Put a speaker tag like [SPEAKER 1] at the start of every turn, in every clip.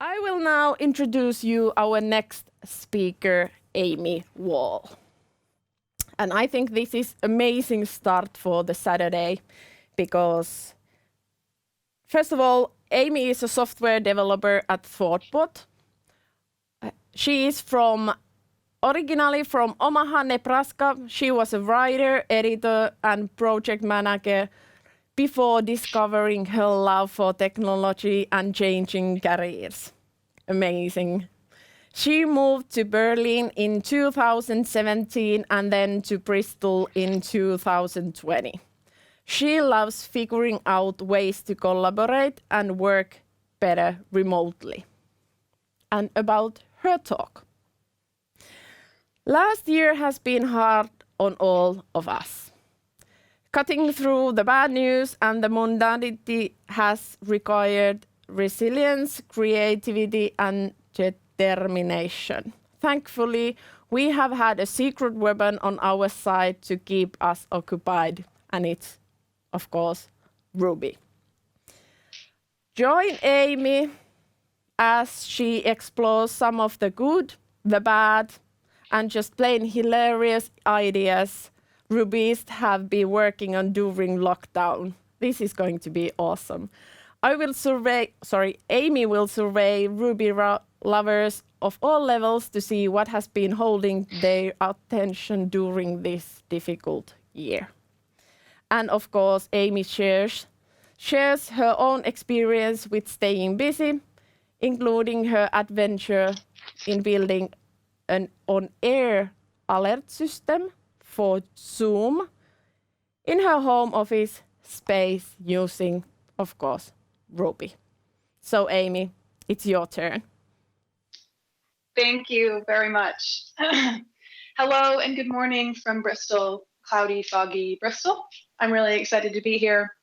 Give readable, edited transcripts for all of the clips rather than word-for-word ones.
[SPEAKER 1] I will now introduce you our next speaker, Amy Wall. And I think this is amazing start for the Saturday because, first of all, Amy is a software developer at ThoughtBot. She is originally from Omaha, Nebraska. She was a writer, editor, and project manager before discovering her love for technology and changing careers. Amazing. She moved to Berlin in 2017 and then to Bristol in 2020. She loves figuring out ways to collaborate and work better remotely. And about her talk. Last year has been hard on all of us. Cutting through the bad news and the mundanity has required resilience, creativity, and determination. Thankfully, we have had a secret weapon on our side to keep us occupied, and it's, of course, Ruby. Join Amy as she explores some of the good, the bad, and just plain hilarious ideas Rubyists have been working on during lockdown. This is going to be awesome. Amy will survey Ruby lovers of all levels to see what has been holding their attention during this difficult year. And of course, Amy shares her own experience with staying busy, including her adventure in building an on-air alert system for Zoom in her home office space using, of course, Ruby. So Amy, it's your turn.
[SPEAKER 2] Thank you very much. Hello and good morning from Bristol, cloudy, foggy Bristol. I'm really excited to be here.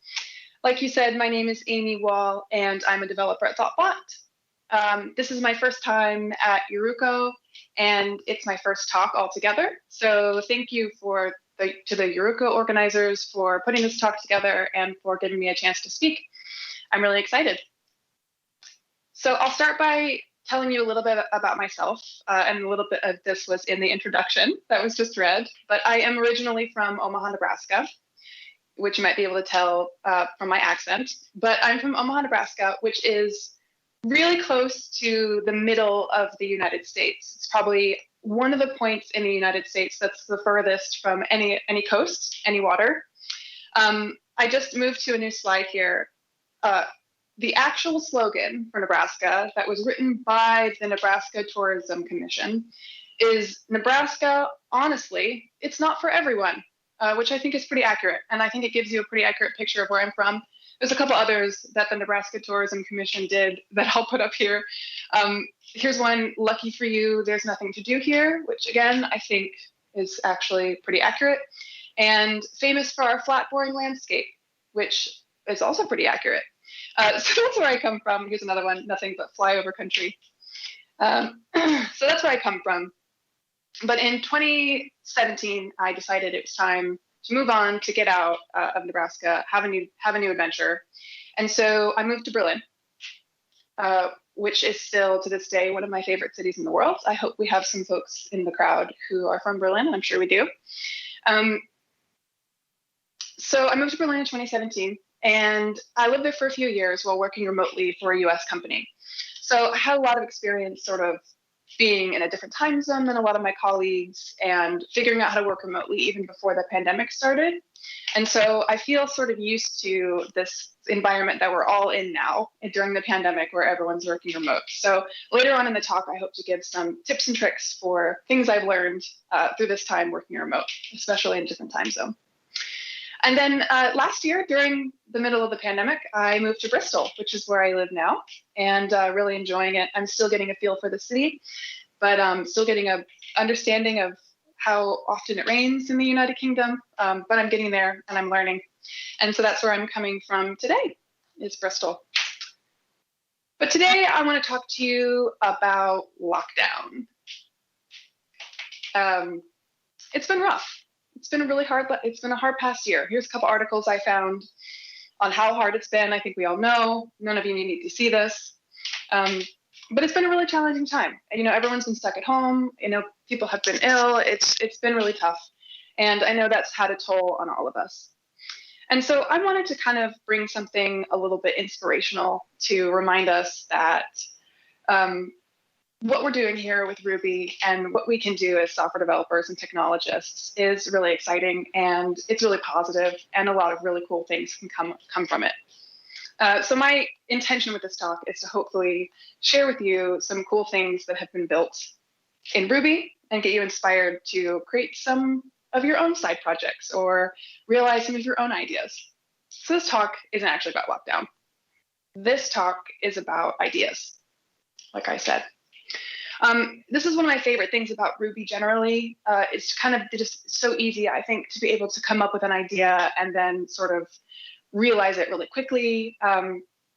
[SPEAKER 2] Like you said, my name is Amy Wall and I'm a developer at ThoughtBot. This is my first time at Euruko and it's my first talk altogether. So thank you to the Euruko organizers for putting this talk together and for giving me a chance to speak. I'm really excited. So I'll start by telling you a little bit about myself, and a little bit of this was in the introduction that was just read, but I am originally from Omaha, Nebraska, which you might be able to tell from my accent, but I'm from Omaha, Nebraska, which is really close to the middle of the United States. It's probably one of the points in the United States that's the furthest from any coast, any water. I just moved to a new slide here. The actual slogan for Nebraska that was written by the Nebraska Tourism Commission is Nebraska, honestly, it's not for everyone, which I think is pretty accurate. And I think it gives you a pretty accurate picture of where I'm from. There's a couple others that the Nebraska Tourism Commission did that I'll put up here. Here's one, lucky for you, there's nothing to do here, which again, I think is actually pretty accurate. And famous for our flat, boring landscape, which is also pretty accurate. So that's where I come from. Here's another one, nothing but flyover country. So that's where I come from. But in 2017, I decided it was time to move on, to get out of Nebraska, have a new adventure. And so I moved to Berlin, which is still to this day one of my favorite cities in the world. I hope we have some folks in the crowd who are from Berlin, and I'm sure we do. So I moved to Berlin in 2017, and I lived there for a few years while working remotely for a US company. So I had a lot of experience sort of being in a different time zone than a lot of my colleagues and figuring out how to work remotely even before the pandemic started. And so I feel sort of used to this environment that we're all in now during the pandemic where everyone's working remote. So later on in the talk, I hope to give some tips and tricks for things I've learned through this time working remote, especially in a different time zone. And then last year, during the middle of the pandemic, I moved to Bristol, which is where I live now, and really enjoying it. I'm still getting a feel for the city, but still getting an understanding of how often it rains in the United Kingdom, but I'm getting there and I'm learning. And so that's where I'm coming from today, is Bristol. But today I want to talk to you about lockdown. It's been rough. It's been a hard past year. Here's a couple articles I found on how hard it's been. I think we all know. None of you need to see this. But it's been a really challenging time. And, everyone's been stuck at home. People have been ill. It's been really tough. And I know that's had a toll on all of us. And so I wanted to kind of bring something a little bit inspirational to remind us that what we're doing here with Ruby and what we can do as software developers and technologists is really exciting, and it's really positive, and a lot of really cool things can come from it. So my intention with this talk is to hopefully share with you some cool things that have been built in Ruby and get you inspired to create some of your own side projects or realize some of your own ideas. So this talk isn't actually about lockdown. This talk is about ideas, like I said. This is one of my favorite things about Ruby generally. It's kind of just so easy, I think, to be able to come up with an idea and then sort of realize it really quickly.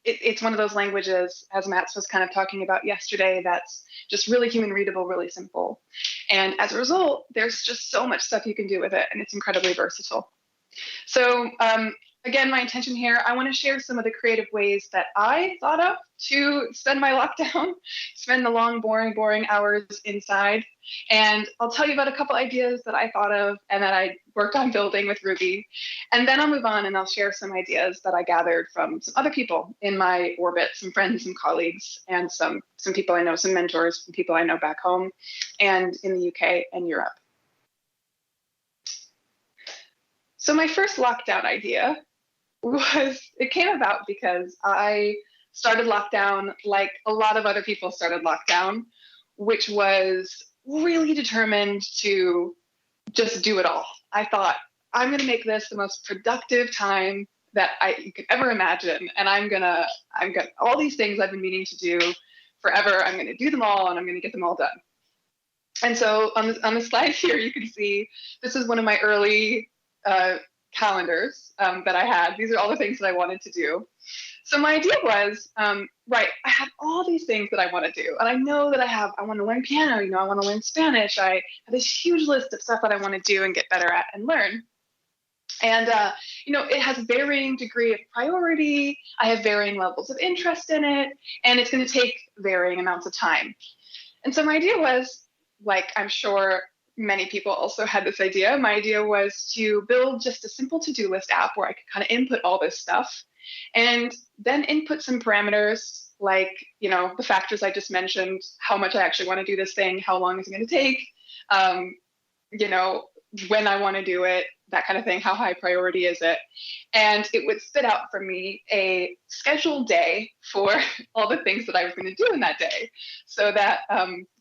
[SPEAKER 2] It's one of those languages, as Matt was kind of talking about yesterday, that's just really human readable, really simple. And as a result, there's just so much stuff you can do with it, and it's incredibly versatile. So again, my intention here, I want to share some of the creative ways that I thought of to spend my lockdown, spend the long, boring hours inside. And I'll tell you about a couple ideas that I thought of and that I worked on building with Ruby. And then I'll move on and I'll share some ideas that I gathered from some other people in my orbit, some friends and colleagues, and some people I know, some mentors, some people I know back home and in the UK and Europe. So my first lockdown idea it came about because I started lockdown like a lot of other people started lockdown, which was really determined to just do it all. I thought, I'm going to make this the most productive time that you could ever imagine. And I'm gonna all these things I've been meaning to do forever. I'm going to do them all and I'm going to get them all done. And so on the slide here, you can see this is one of my early calendars that I had. These are all the things that I wanted to do. So my idea was, right, I have all these things that I want to do. And I know that I want to learn piano, I want to learn Spanish. I have this huge list of stuff that I want to do and get better at and learn. And, it has varying degree of priority. I have varying levels of interest in it, and it's going to take varying amounts of time. And so my idea was, like I'm sure many people also had this idea. My idea was to build just a simple to-do list app where I could kind of input all this stuff and then input some parameters like, the factors I just mentioned, how much I actually want to do this thing, how long is it going to take, when I want to do it, that kind of thing, how high priority is it? And it would spit out for me a scheduled day for all the things that I was going to do in that day. So that,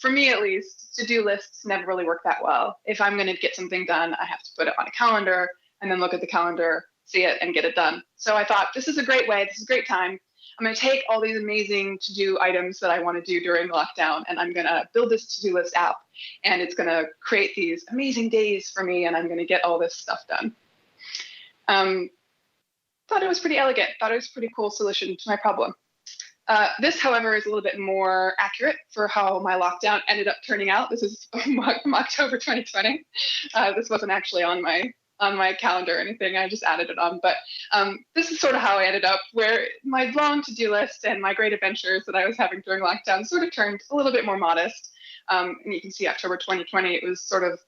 [SPEAKER 2] for me at least, to-do lists never really work that well. If I'm going to get something done, I have to put it on a calendar and then look at the calendar, see it, and get it done. So I thought, this is a great way, this is a great time. I'm going to take all these amazing to-do items that I want to do during lockdown, and I'm going to build this to-do list app, and it's going to create these amazing days for me, and I'm going to get all this stuff done. Thought it was pretty elegant, thought it was a pretty cool solution to my problem. This, however, is a little bit more accurate for how my lockdown ended up turning out. This is from October 2020. This wasn't actually on my calendar or anything, I just added it on. But this is sort of how I ended up, where my long to-do list and my great adventures that I was having during lockdown sort of turned a little bit more modest. And you can see October 2020, it was sort of,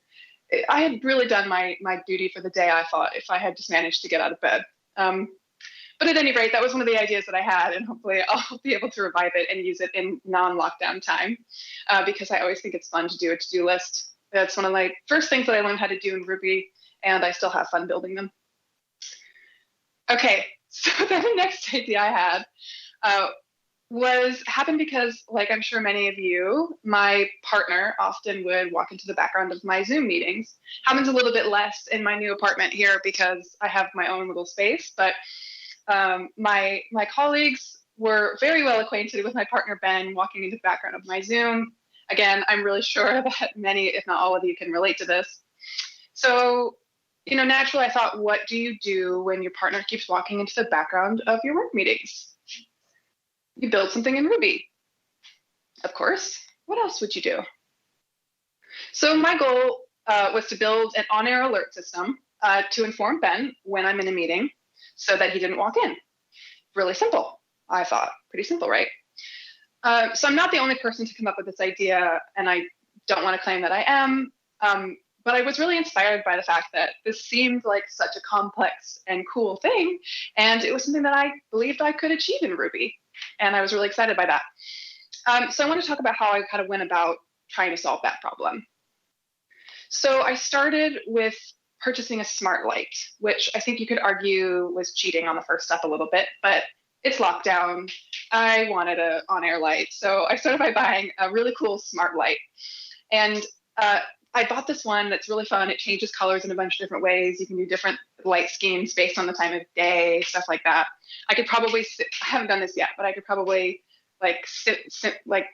[SPEAKER 2] I had really done my duty for the day, I thought, if I had just managed to get out of bed. But at any rate, that was one of the ideas that I had, and hopefully I'll be able to revive it and use it in non-lockdown time, because I always think it's fun to do a to-do list. That's one of my first things that I learned how to do in Ruby, and I still have fun building them. Okay, so then the next idea I had happened because, like I'm sure many of you, my partner often would walk into the background of my Zoom meetings. Happens a little bit less in my new apartment here because I have my own little space, but my colleagues were very well acquainted with my partner Ben walking into the background of my Zoom. Again, I'm really sure that many, if not all of you, can relate to this. So, naturally I thought, what do you do when your partner keeps walking into the background of your work meetings? You build something in Ruby. Of course. What else would you do? So my goal was to build an on-air alert system to inform Ben when I'm in a meeting so that he didn't walk in. Really simple, I thought. Pretty simple, right? So I'm not the only person to come up with this idea, and I don't want to claim that I am. But I was really inspired by the fact that this seemed like such a complex and cool thing, and it was something that I believed I could achieve in Ruby, and I was really excited by that. So I want to talk about how I kind of went about trying to solve that problem. So I started with purchasing a smart light, which I think you could argue was cheating on the first step a little bit, but it's lockdown. I wanted an on-air light, so I started by buying a really cool smart light. And I bought this one that's really fun. It changes colors in a bunch of different ways. You can do different light schemes based on the time of day, stuff like that. I could probably I haven't done this yet, but I could probably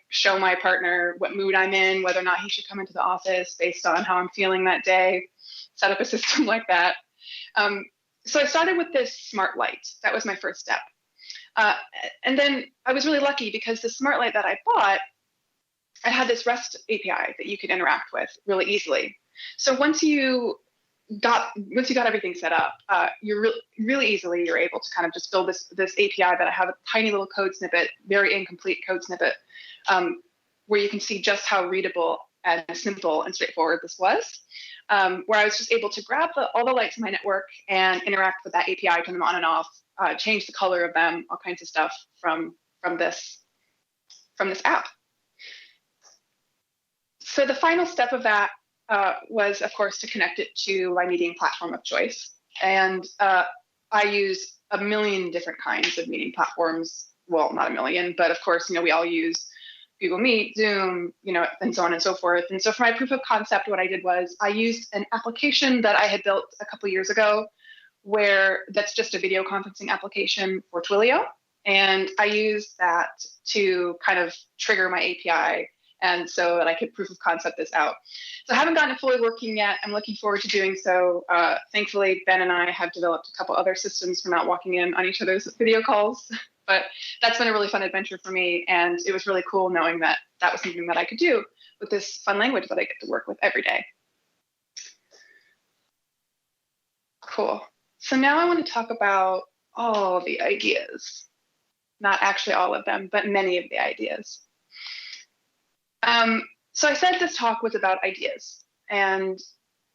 [SPEAKER 2] show my partner what mood I'm in, whether or not he should come into the office based on how I'm feeling that day, set up a system like that. So I started with this smart light. That was my first step. And then I was really lucky because the smart light that I bought, I had this REST API that you could interact with really easily. So once you got everything set up, you're really easily you're able to kind of just build this API that I have a tiny little code snippet, very incomplete code snippet, where you can see just how readable and simple and straightforward this was. Where I was just able to grab all the lights in my network and interact with that API, turn them on and off, change the color of them, all kinds of stuff from this app. So the final step of that was, of course, to connect it to my meeting platform of choice. And I use a million different kinds of meeting platforms. Well, not a million, but of course, we all use Google Meet, Zoom, and so on and so forth. And so for my proof of concept, what I did was I used an application that I had built a couple years ago that's just a video conferencing application for Twilio. And I used that to kind of trigger my API and so that I could proof of concept this out. So I haven't gotten it fully working yet. I'm looking forward to doing so. Thankfully, Ben and I have developed a couple other systems for not walking in on each other's video calls. But that's been a really fun adventure for me. And it was really cool knowing that that was something that I could do with this fun language that I get to work with every day. Cool. So now I want to talk about all the ideas. Not actually all of them, but many of the ideas. So I said this talk was about ideas, and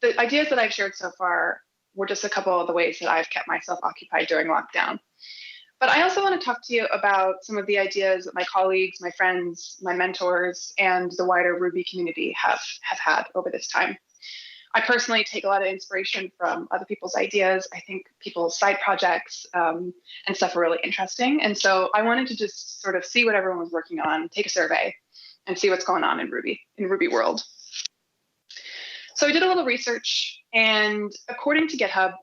[SPEAKER 2] the ideas that I've shared so far were just a couple of the ways that I've kept myself occupied during lockdown. But I also want to talk to you about some of the ideas that my colleagues, my friends, my mentors, and the wider Ruby community have had over this time. I personally take a lot of inspiration from other people's ideas. I think people's side projects and stuff are really interesting. And so I wanted to just sort of see what everyone was working on, take a survey, and see what's going on in Ruby world. So I did a little research, and according to GitHub,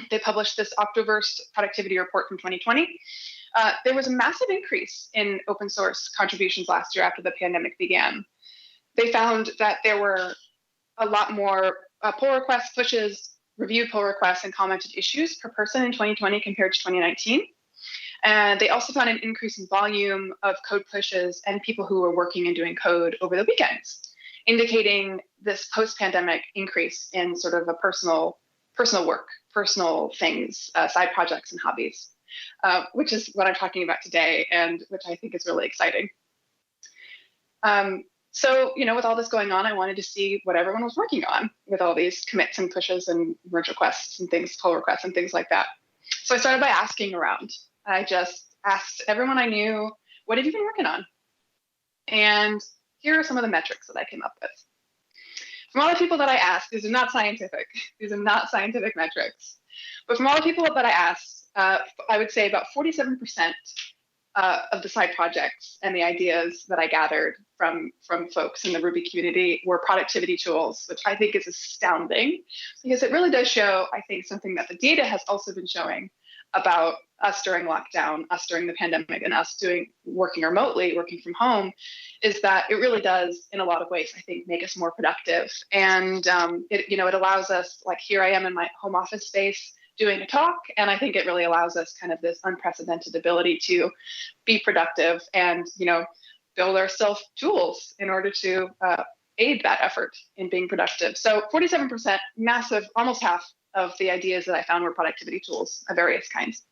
[SPEAKER 2] they published this Optiverse productivity report from 2020. There was a massive increase in open source contributions last year after the pandemic began. They found that there were a lot more pull requests, pushes, reviewed pull requests, and commented issues per person in 2020 compared to 2019. And they also found an increase in volume of code pushes and people who were working and doing code over the weekends, indicating this post-pandemic increase in sort of a personal work, personal things, side projects and hobbies, which is what I'm talking about today, and which I think is really exciting. So, with all this going on, I wanted to see what everyone was working on with all these commits and pushes and merge requests and things, pull requests and things like that. So I started by asking around. I just asked everyone I knew, what have you been working on? And here are some of the metrics that I came up with. From all the people that I asked, these are not scientific. These are not scientific metrics. But from all the people that I asked, I would say about 47% of the side projects and the ideas that I gathered from folks in the Ruby community were productivity tools, which I think is astounding because it really does show, I think, something that the data has also been showing about us during lockdown, us during the pandemic, and us working remotely, working from home, is that it really does, in a lot of ways, I think, make us more productive. And it allows us, like here I am in my home office space doing a talk, and I think it really allows us kind of this unprecedented ability to be productive and build ourselves tools in order to aid that effort in being productive. So 47%, massive, almost half of the ideas that I found were productivity tools of various kinds.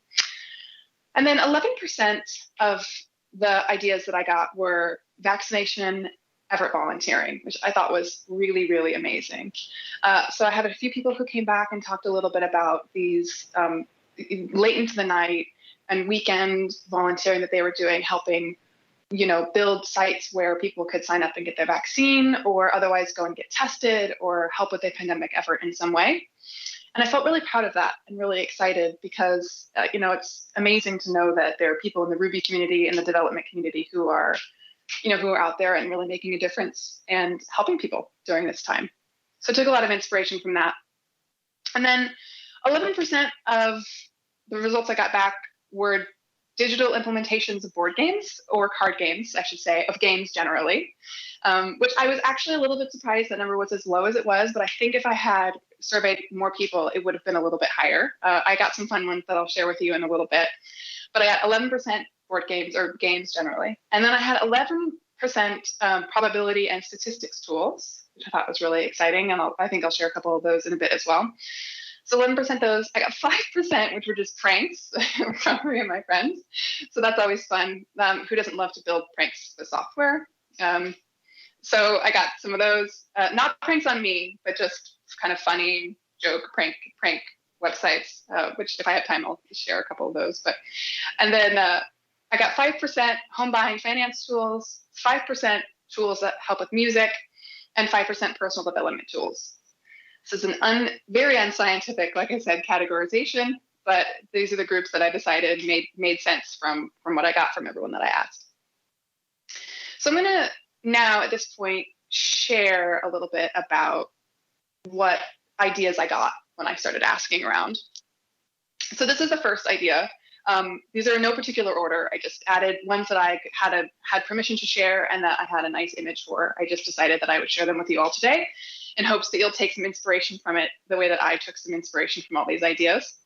[SPEAKER 2] And then 11% of the ideas that I got were vaccination effort volunteering, which I thought was really, really amazing. So I had a few people who came back and talked a little bit about these late into the night and weekend volunteering that they were doing, helping, build sites where people could sign up and get their vaccine or otherwise go and get tested or help with a pandemic effort in some way. And I felt really proud of that and really excited because, it's amazing to know that there are people in the Ruby community and the development community who are out there and really making a difference and helping people during this time. So I took a lot of inspiration from that. And then 11% of the results I got back were digital implementations of board games or card games, I should say, of games generally, which I was actually a little bit surprised that number was as low as it was. But I think if I had surveyed more people, it would have been a little bit higher. I got some fun ones that I'll share with you in a little bit. But I got 11% board games or games generally. And then I had 11% probability and statistics tools, which I thought was really exciting. And I think I'll share a couple of those in a bit as well. So 11% those. I got 5%, which were just pranks from three of my friends. So that's always fun. Who doesn't love to build pranks with software? So I got some of those, not pranks on me, but just kind of funny joke prank websites, which if I have time, I'll share a couple of those. And then I got 5% home buying finance tools, 5% tools that help with music, and 5% personal development tools. This is an very unscientific, like I said, categorization, but these are the groups that I decided made sense from what I got from everyone that I asked. So I'm going to now at this point share a little bit about what ideas I got when I started asking around. So this is the first idea. These are in no particular order. I just added ones that I had permission to share and that I had a nice image for. I just decided that I would share them with you all today in hopes that you'll take some inspiration from it the way that I took some inspiration from all these ideas.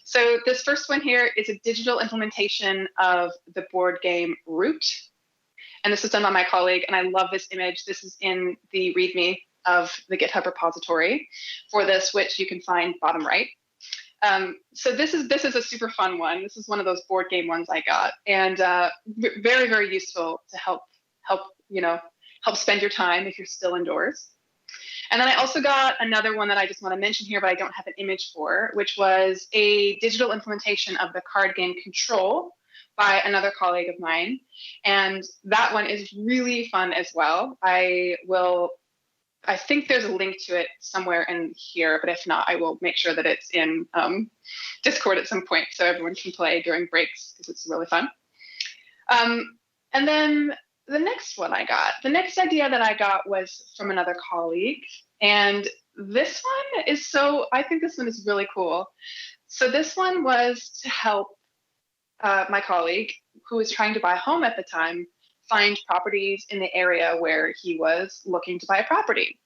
[SPEAKER 2] So this first one here is a digital implementation of the board game Root. And this was done by my colleague, and I love this image. This is in the README of the GitHub repository for this, which you can find bottom right. So this is a super fun one. This is one of those board game ones I got, and very, very useful to help spend your time if you're still indoors. And then I also got another one that I just want to mention here, but I don't have an image for, which was a digital implementation of the card game Control by another colleague of mine. And that one is really fun as well. I think there's a link to it somewhere in here, but if not, I will make sure that it's in Discord at some point so everyone can play during breaks because it's really fun. And then the next idea that I got was from another colleague. And this one I think this one is really cool. So this one was to help my colleague who was trying to buy a home at the time find properties in the area where he was looking to buy a property.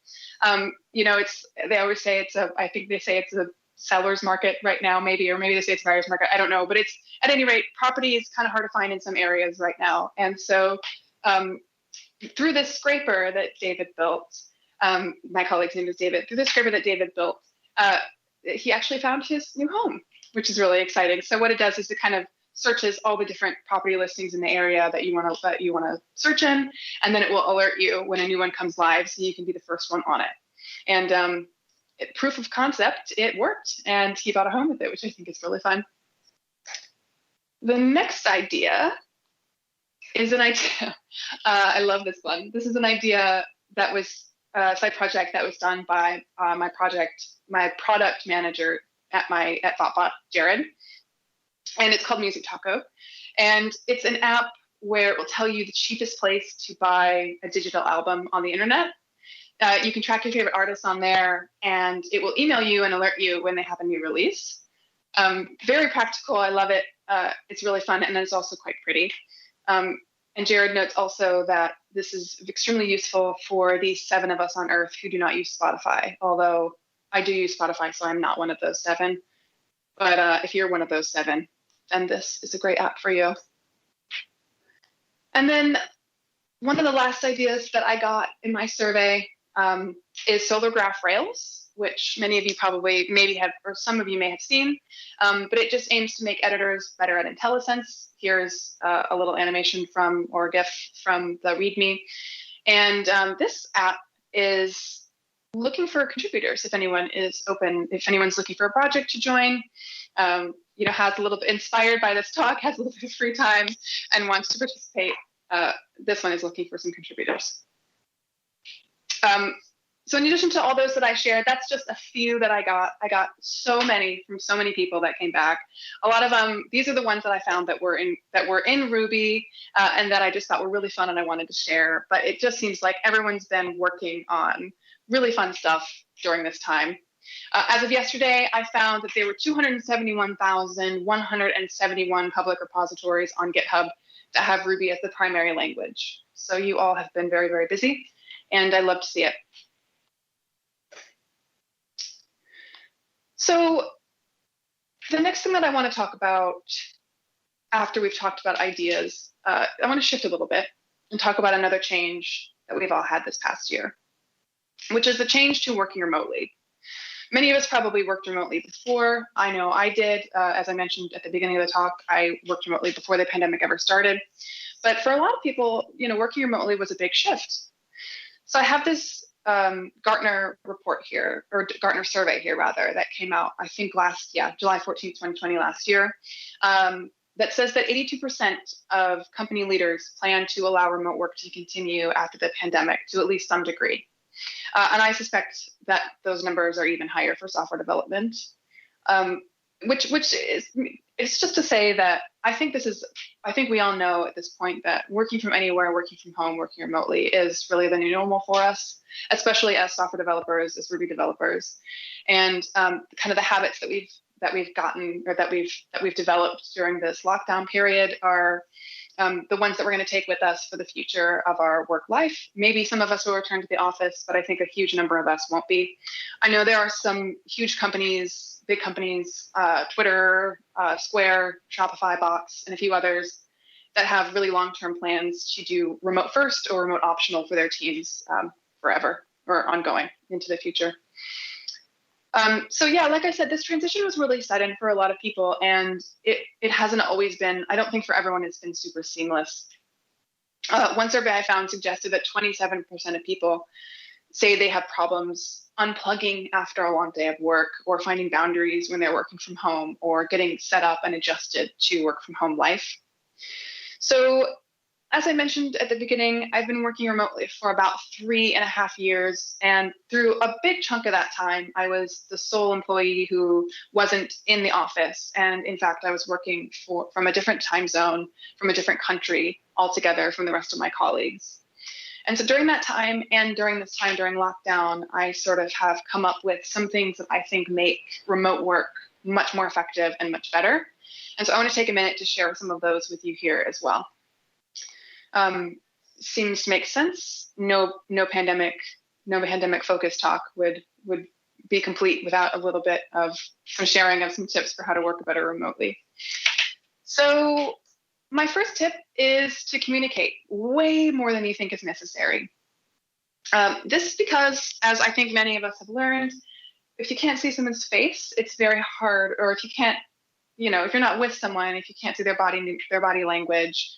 [SPEAKER 2] They always say I think they say it's a seller's market right now, maybe, or maybe they say it's a buyer's market. I don't know, but it's at any rate, property is kind of hard to find in some areas right now. And so through this scraper that David built, my colleague's name is David, through the scraper that David built, he actually found his new home, which is really exciting. So what it does is it kind of searches all the different property listings in the area that you want to search in, and then it will alert you when a new one comes live, so you can be the first one on it. And proof of concept, it worked, and he bought a home with it, which I think is really fun. The next idea is an idea. I love this one. This is an idea that was a side project that was done by my product manager at ThoughtBot, Jared. And it's called Music Taco. And it's an app where it will tell you the cheapest place to buy a digital album on the internet. You can track your favorite artists on there, and it will email you and alert you when they have a new release. Very practical. I love it. It's really fun, and it's also quite pretty. And Jared notes also that this is extremely useful for the 7 of us on Earth who do not use Spotify, although I do use Spotify, so I'm not one of those 7. But if you're one of those 7, then this is a great app for you. And then one of the last ideas that I got in my survey is solar graph rails. which many of you probably maybe have, or some of you may have seen, but it just aims to make editors better at IntelliSense. Here's a little animation from, or a GIF from the README. And this app is looking for contributors if anyone is open, if anyone's looking for a project to join, has a little bit inspired by this talk, has a little bit of free time and wants to participate. This one is looking for some contributors. So in addition to all those that I shared, that's just a few that I got. I got so many from so many people that came back. A lot of them, these are the ones that I found that were in Ruby and that I just thought were really fun and I wanted to share. But it just seems like everyone's been working on really fun stuff during this time. As of yesterday, I found that there were 271,171 public repositories on GitHub that have Ruby as the primary language. So you all have been very, very busy, and I love to see it. So the next thing that I want to talk about after we've talked about ideas, I want to shift a little bit and talk about another change that we've all had this past year, which is the change to working remotely. Many of us probably worked remotely before. I know I did. As I mentioned at the beginning of the talk, I worked remotely before the pandemic ever started. But for a lot of people, working remotely was a big shift. So I have this Gartner report here, or Gartner survey here rather, that came out, I think July 14th, 2020 last year, that says that 82% of company leaders plan to allow remote work to continue after the pandemic to at least some degree. And I suspect that those numbers are even higher for software development, which is, it's just to say that I think we all know at this point that working from anywhere, working from home, working remotely is really the new normal for us, especially as software developers, as Ruby developers, and kind of the habits that we've gotten, or that we've developed during this lockdown period are the ones that we're going to take with us for the future of our work life. Maybe some of us will return to the office, but I think a huge number of us won't be. I know there are some huge companies, big companies, Twitter, Square, Shopify, Box, and a few others that have really long-term plans to do remote first or remote optional for their teams forever or ongoing into the future. So yeah, like I said, this transition was really sudden for a lot of people, and it hasn't always been, I don't think for everyone it's been super seamless. One survey I found suggested that 27% of people say they have problems unplugging after a long day of work, or finding boundaries when they're working from home, or getting set up and adjusted to work from home life. So as I mentioned at the beginning, I've been working remotely for about 3.5 years. And through a big chunk of that time, I was the sole employee who wasn't in the office. And in fact, I was working from a different time zone, from a different country altogether from the rest of my colleagues. And so during that time, and during this time during lockdown, I sort of have come up with some things that I think make remote work much more effective and much better. And so I want to take a minute to share some of those with you here as well. Seems to make sense. No pandemic focused talk would be complete without a little bit of some sharing of some tips for how to work better remotely. So my first tip is to communicate way more than you think is necessary. This is because, as I think many of us have learned, if you can't see someone's face, it's very hard, or if you can't, if you're not with someone, if you can't see their body language,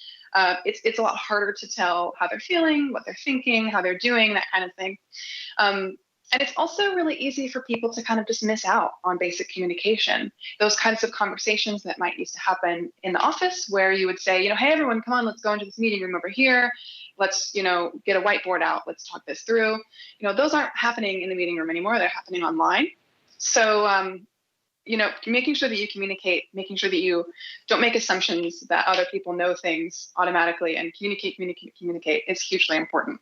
[SPEAKER 2] it's a lot harder to tell how they're feeling, what they're thinking, how they're doing, that kind of thing. And it's also really easy for people to kind of just miss out on basic communication. Those kinds of conversations that might used to happen in the office, where you would say, hey, everyone, come on, let's go into this meeting room over here. Let's, get a whiteboard out. Let's talk this through. Those aren't happening in the meeting room anymore. They're happening online. So, making sure that you communicate, making sure that you don't make assumptions that other people know things automatically, and communicate is hugely important.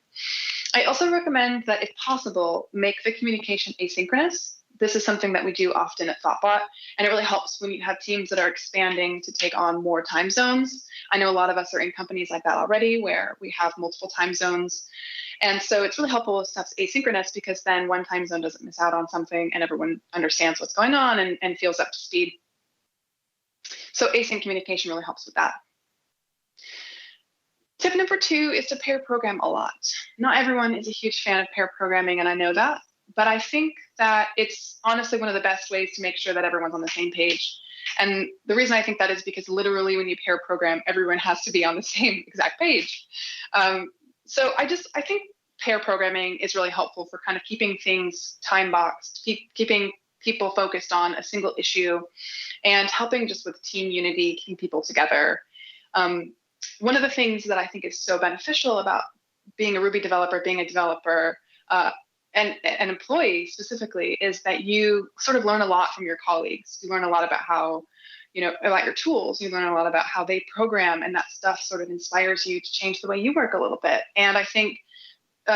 [SPEAKER 2] I also recommend that, if possible, make the communication asynchronous. This is something that we do often at Thoughtbot, and it really helps when you have teams that are expanding to take on more time zones. I know a lot of us are in companies like that already, where we have multiple time zones. And so it's really helpful if stuff's asynchronous, because then one time zone doesn't miss out on something and everyone understands what's going on and feels up to speed. So async communication really helps with that. Tip number 2 is to pair program a lot. Not everyone is a huge fan of pair programming, and I know that, But I think that it's honestly one of the best ways to make sure that everyone's on the same page. And the reason I think that is because literally when you pair program, everyone has to be on the same exact page. So I think pair programming is really helpful for kind of keeping things time boxed, keeping people focused on a single issue, and helping just with team unity, keeping people together. One of the things that I think is so beneficial about being a Ruby developer, being a developer, and an employee specifically, is that you sort of learn a lot from your colleagues. You learn a lot about how, about your tools. You learn a lot about how they program, and that stuff sort of inspires you to change the way you work a little bit. And I think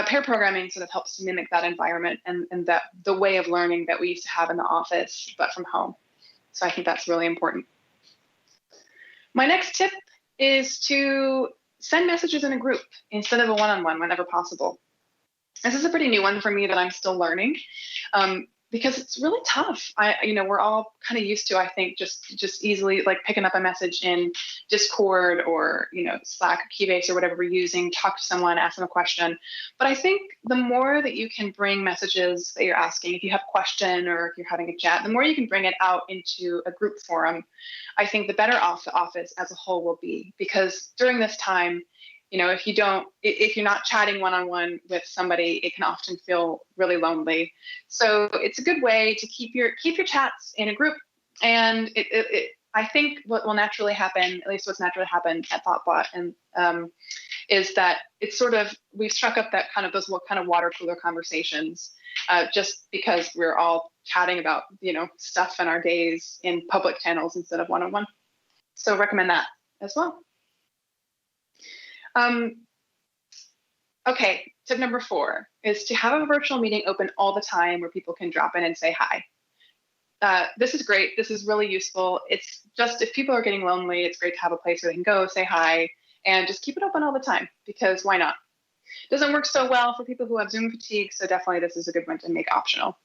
[SPEAKER 2] pair programming sort of helps to mimic that environment and that the way of learning that we used to have in the office, but from home. So I think that's really important. My next tip is to send messages in a group instead of a one-on-one whenever possible. This is a pretty new one for me that I'm still learning, because it's really tough. We're all kind of used to, I think, just easily like picking up a message in Discord or, Slack or Keybase or whatever we're using, talk to someone, ask them a question. But I think the more that you can bring messages that you're asking, if you have a question or if you're having a chat, the more you can bring it out into a group forum, I think the better off the office as a whole will be. Because during this time, if you're not chatting one-on-one with somebody, it can often feel really lonely. So it's a good way to keep your chats in a group. And I think what will naturally happen, at least what's naturally happened at ThoughtBot, and is that it's sort of, we've struck up that kind of those kind of water cooler conversations, just because we're all chatting about stuff in our days in public channels instead of one-on-one. So recommend that as well. Okay, tip number 4 is to have a virtual meeting open all the time where people can drop in and say hi. This is great. This is really useful. It's just, if people are getting lonely, it's great to have a place where they can go, say hi, and just keep it open all the time, because why not? It doesn't work so well for people who have Zoom fatigue, so definitely this is a good one to make optional.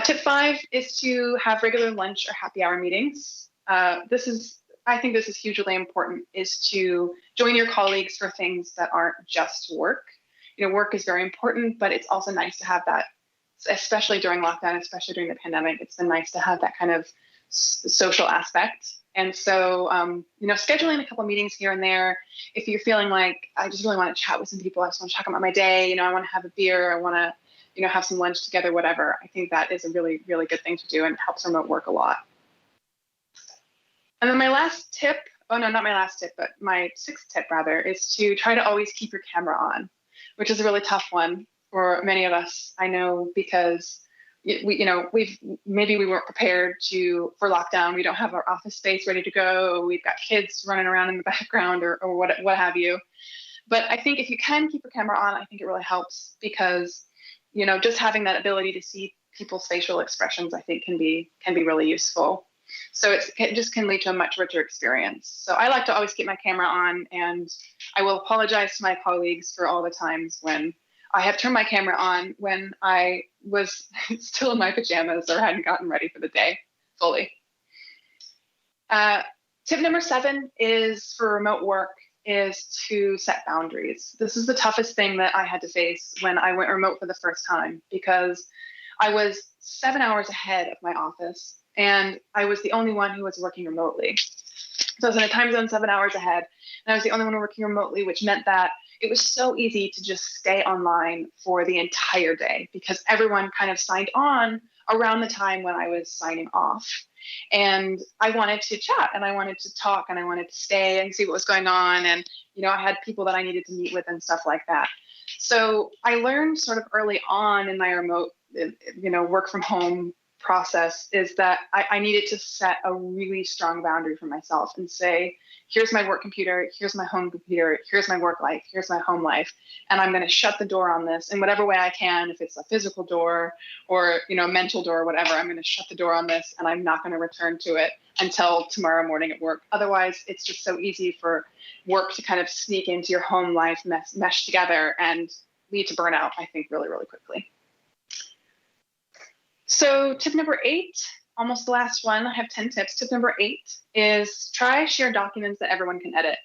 [SPEAKER 2] Tip 5 is to have regular lunch or happy hour meetings. I think this is hugely important, is to join your colleagues for things that aren't just work. Work is very important, but it's also nice to have that, especially during lockdown, especially during the pandemic. It's been nice to have that kind of social aspect. And so, scheduling a couple meetings here and there, if you're feeling like, I just really want to chat with some people, I just want to talk about my day, I want to have a beer, I want to, have some lunch together, whatever. I think that is a really, really good thing to do, and it helps remote work a lot. And then my last tip, not my last tip, but my 6th tip rather, is to try to always keep your camera on, which is a really tough one for many of us. I know, because we weren't prepared for lockdown. We don't have our office space ready to go. We've got kids running around in the background or what have you. But I think if you can keep your camera on, I think it really helps, because, just having that ability to see people's facial expressions, I think can be really useful. So it just can lead to a much richer experience. So I like to always keep my camera on, and I will apologize to my colleagues for all the times when I have turned my camera on when I was still in my pajamas or hadn't gotten ready for the day fully. Tip number 7 is for remote work, is to set boundaries. This is the toughest thing that I had to face when I went remote for the first time, because I was 7 hours ahead of my office, and I was the only one who was working remotely. So I was in a time zone 7 hours ahead, and I was the only one working remotely, which meant that it was so easy to just stay online for the entire day, because everyone kind of signed on around the time when I was signing off. And I wanted to chat, and I wanted to talk, and I wanted to stay and see what was going on. And, I had people that I needed to meet with and stuff like that. So I learned sort of early on in my remote, work from home process, is that I needed to set a really strong boundary for myself and say, here's my work computer, here's my home computer, here's my work life, here's my home life, and I'm going to shut the door on this in whatever way I can. If it's a physical door or a mental door or whatever, I'm going to shut the door on this, and I'm not going to return to it until tomorrow morning at work. Otherwise, it's just so easy for work to kind of sneak into your home life, mesh together, and lead to burnout, I think, really, really quickly. So tip number 8, almost the last one. I have 10 tips. Tip number 8 is try shared documents that everyone can edit.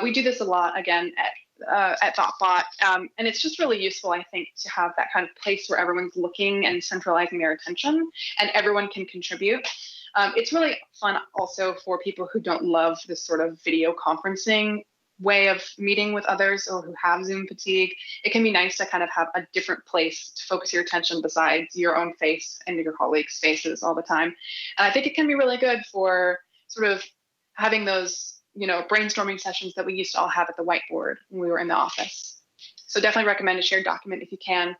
[SPEAKER 2] We do this a lot, again, at at ThoughtBot. And it's just really useful, I think, to have that kind of place where everyone's looking and centralizing their attention and everyone can contribute. It's really fun also for people who don't love this sort of video conferencing way of meeting with others or who have Zoom fatigue. It can be nice to kind of have a different place to focus your attention besides your own face and your colleagues' faces all the time. And I think it can be really good for sort of having those, brainstorming sessions that we used to all have at the whiteboard when we were in the office. So definitely recommend a shared document if you can.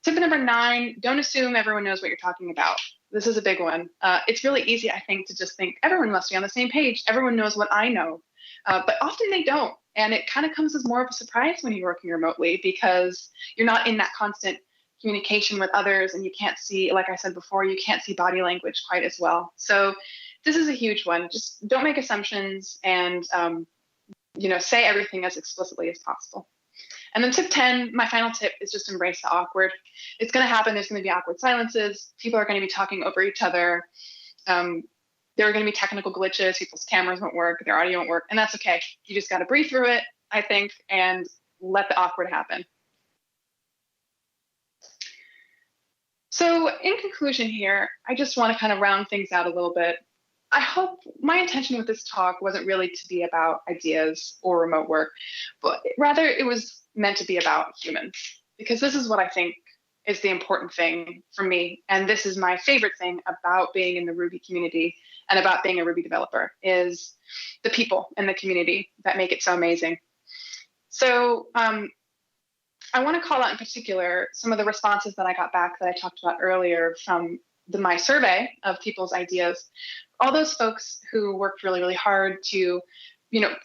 [SPEAKER 2] Tip number 9, don't assume everyone knows what you're talking about. This is a big one. It's really easy, I think, to just think everyone must be on the same page. Everyone knows what I know. But often they don't. And it kind of comes as more of a surprise when you're working remotely because you're not in that constant communication with others and you can't see, like I said before, you can't see body language quite as well. So this is a huge one. Just don't make assumptions and, say everything as explicitly as possible. And then tip 10, my final tip is just embrace the awkward. It's going to happen. There's going to be awkward silences. People are going to be talking over each other. There are going to be technical glitches. People's cameras won't work. Their audio won't work. And that's okay. You just got to breathe through it, I think, and let the awkward happen. So in conclusion here, I just want to kind of round things out a little bit. I hope my intention with this talk wasn't really to be about ideas or remote work, but rather it was meant to be about humans, because this is what I think is the important thing for me. And this is my favorite thing about being in the Ruby community and about being a Ruby developer is the people in the community that make it so amazing. So I want to call out in particular some of the responses that I got back that I talked about earlier from my survey of people's ideas. All those folks who worked really, really hard to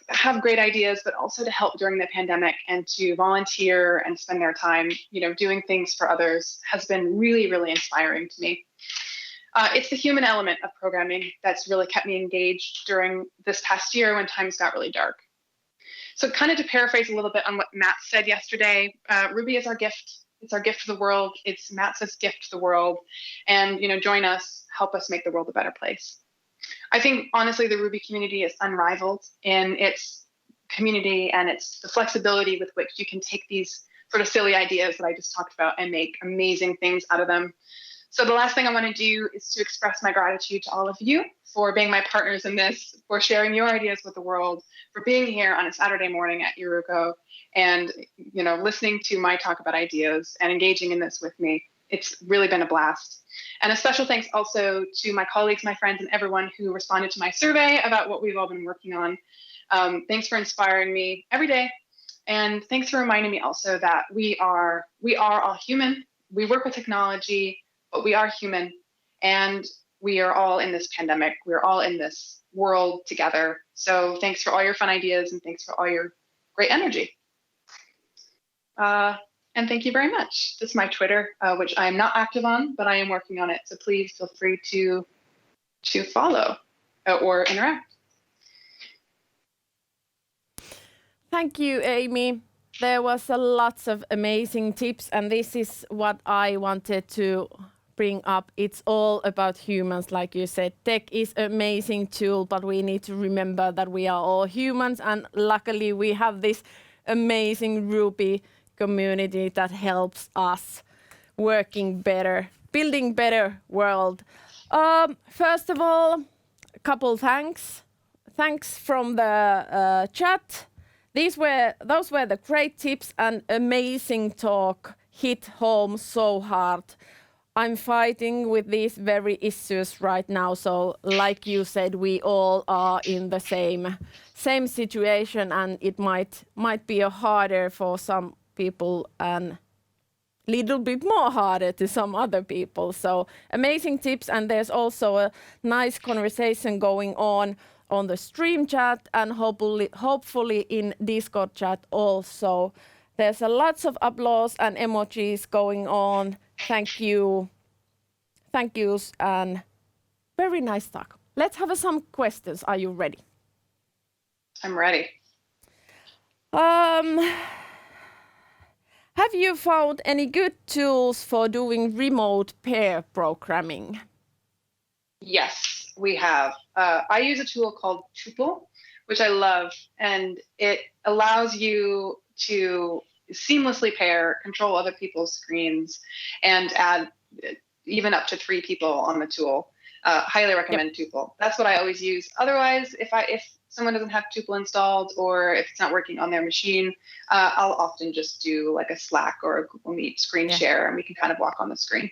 [SPEAKER 2] have great ideas, but also to help during the pandemic and to volunteer and spend their time, doing things for others has been really, really inspiring to me. It's the human element of programming that's really kept me engaged during this past year when times got really dark. So kind of to paraphrase a little bit on what Matt said yesterday, Ruby is our gift. It's our gift to the world. It's Matt's gift to the world. And, join us, help us make the world a better place. I think, honestly, the Ruby community is unrivaled in its community and it's the flexibility with which you can take these sort of silly ideas that I just talked about and make amazing things out of them. So the last thing I want to do is to express my gratitude to all of you for being my partners in this, for sharing your ideas with the world, for being here on a Saturday morning at Euruko and, listening to my talk about ideas and engaging in this with me. It's really been a blast. And a special thanks also to my colleagues, my friends, and everyone who responded to my survey about what we've all been working on. Thanks for inspiring me every day. And thanks for reminding me also that we are all human. We work with technology, but we are human. And we are all in this pandemic. We're all in this world together. So thanks for all your fun ideas and thanks for all your great energy. And thank you very much. This is my Twitter, which I am not active on, but I am working on it. So please feel free to follow or interact.
[SPEAKER 1] Thank you, Amy. There was lots of amazing tips, and this is what I wanted to bring up. It's all about humans, like you said. Tech is an amazing tool, but we need to remember that we are all humans, and luckily we have this amazing Ruby community that helps us working better, building better world. First of all, a couple thanks. Thanks from the chat. Those were the great tips and amazing talk. Hit home so hard. I'm fighting with these very issues right now. So like you said, we all are in the same situation, and it might be harder for some people and little bit more harder to some other people. So amazing tips, and there's also a nice conversation going on the stream chat and hopefully in Discord chat also. There's lots of applause and emojis going on. Thank you. Thank yous and very nice talk. Let's have some questions. Are you ready?
[SPEAKER 2] I'm ready.
[SPEAKER 1] Have you found any good tools for doing remote pair programming?
[SPEAKER 2] Yes, we have. I use a tool called Tuple, which I love. And it allows you to seamlessly pair, control other people's screens, and add even up to 3 people on the tool. Highly recommend Tuple. That's what I always use. Otherwise, if someone doesn't have Tuple installed or if it's not working on their machine, I'll often just do like a Slack or a Google Meet screen share, and we can kind of walk on the screen.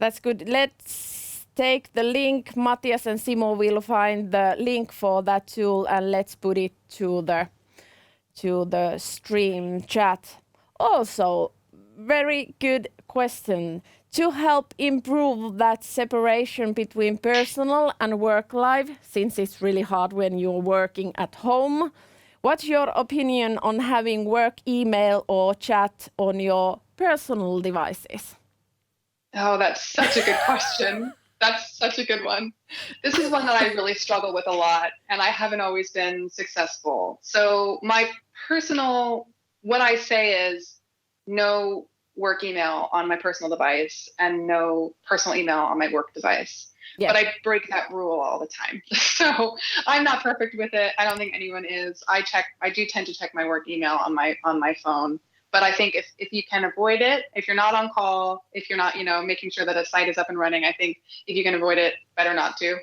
[SPEAKER 1] That's good. Let's take the link. Matthias and Simo will find the link for that tool, and let's put it to the stream chat. Also, very good question. To help improve that separation between personal and work life, since it's really hard when you're working at home, what's your opinion on having work email or chat on your personal devices?
[SPEAKER 2] Oh, that's such a good question. That's such a good one. This is one that I really struggle with a lot, and I haven't always been successful. So my personal, what I say is no work email on my personal device and no personal email on my work device. Yeah. But I break that rule all the time. So I'm not perfect with it. I don't think anyone is. I do tend to check my work email on my phone. But I think if you can avoid it, if you're not on call, if you're not, making sure that a site is up and running, I think if you can avoid it, better not to.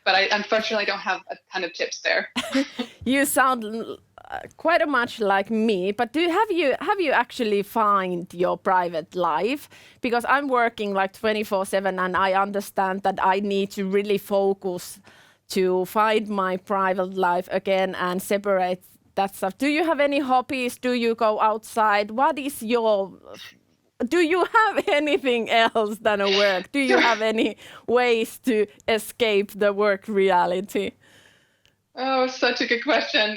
[SPEAKER 2] But I unfortunately don't have a ton of tips there.
[SPEAKER 1] You sound quite much like me, but have you actually find your private life? Because I'm working like 24/7, and I understand that I need to really focus to find my private life again and separate that stuff. Do you have any hobbies? Do you go outside? What is do you have anything else than a work? Do you have any ways to escape the work reality?
[SPEAKER 2] Oh, such a good question.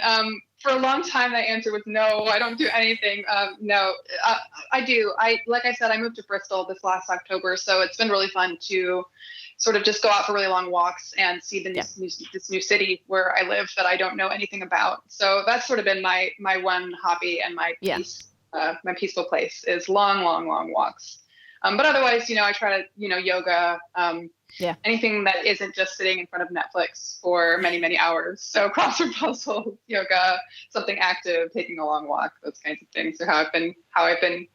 [SPEAKER 2] For a long time, the answer was no. I don't do anything. No, I do. Like I said, I moved to Bristol this last October, so it's been really fun to sort of just go out for really long walks and see this new city where I live that I don't know anything about. So that's sort of been my one hobby and my my peaceful place is long walks. But otherwise, I try to, yoga, anything that isn't just sitting in front of Netflix for many, many hours. So crossword puzzles, yoga, something active, taking a long walk, those kinds of things are how I've been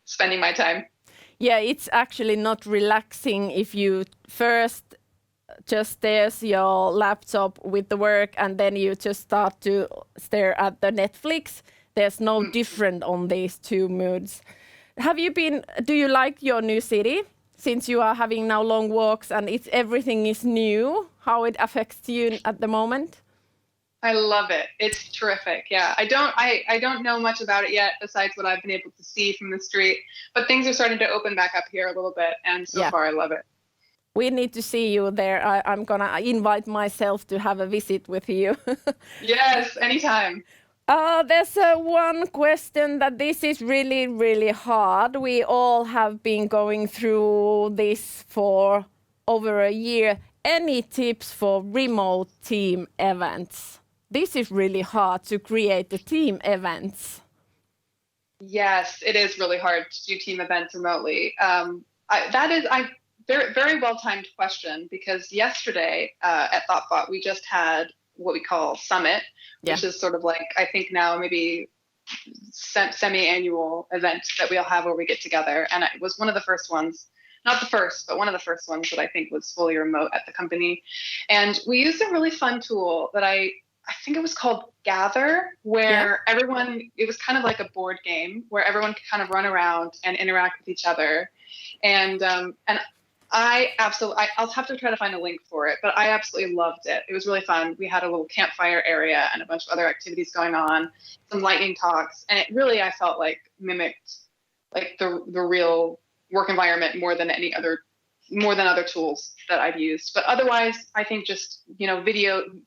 [SPEAKER 2] spending my time.
[SPEAKER 1] Yeah, it's actually not relaxing if you first just stares your laptop with the work and then you just start to stare at the Netflix. There's no different on these two moods. Do you like your new city? Since you are having now long walks and everything is new, how it affects you at the moment?
[SPEAKER 2] I love it. It's terrific. Yeah, I don't know much about it yet besides what I've been able to see from the street, but things are starting to open back up here a little bit, and so far I love it.
[SPEAKER 1] We need to see you there. I'm gonna invite myself to have a visit with you.
[SPEAKER 2] Yes, anytime.
[SPEAKER 1] There's one question that this is really, really hard. We all have been going through this for over a year. Any tips for remote team events? This is really hard to create the team events.
[SPEAKER 2] Yes, it is really hard to do team events remotely. Very, very well-timed question, because yesterday at ThoughtBot, we just had what we call Summit, which is sort of like, I think now maybe semi-annual event that we all have where we get together. And it was one of the first ones, not the first, but one of the first ones that I think was fully remote at the company. And we used a really fun tool that I think it was called Gather, where it was kind of like a board game where everyone could kind of run around and interact with each other. And I'll have to try to find a link for it, but I absolutely loved it. It was really fun. We had a little campfire area and a bunch of other activities going on, some lightning talks, and it really, I felt like, mimicked like the real work environment more than other tools that I've used. But otherwise, I think just,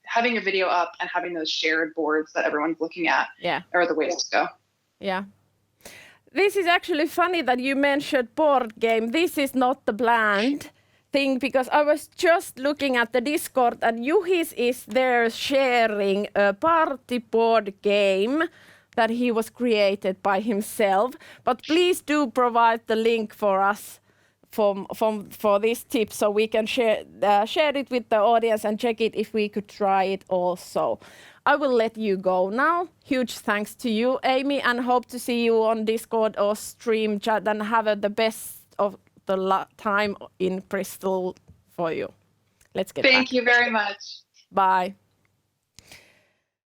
[SPEAKER 2] having your video up and having those shared boards that everyone's looking at are the ways to go. Yeah.
[SPEAKER 1] This is actually funny that you mentioned board game. This is not the planned thing, because I was just looking at the Discord and Juhis is there sharing a party board game that he was created by himself. But please do provide the link for us for this tip, so we can share it with the audience and check it if we could try it also. I will let you go now. Huge thanks to you, Amy, and hope to see you on Discord or stream chat, and have the best of the time in Bristol for you. Let's get back.
[SPEAKER 2] Thank you very much.
[SPEAKER 1] Bye.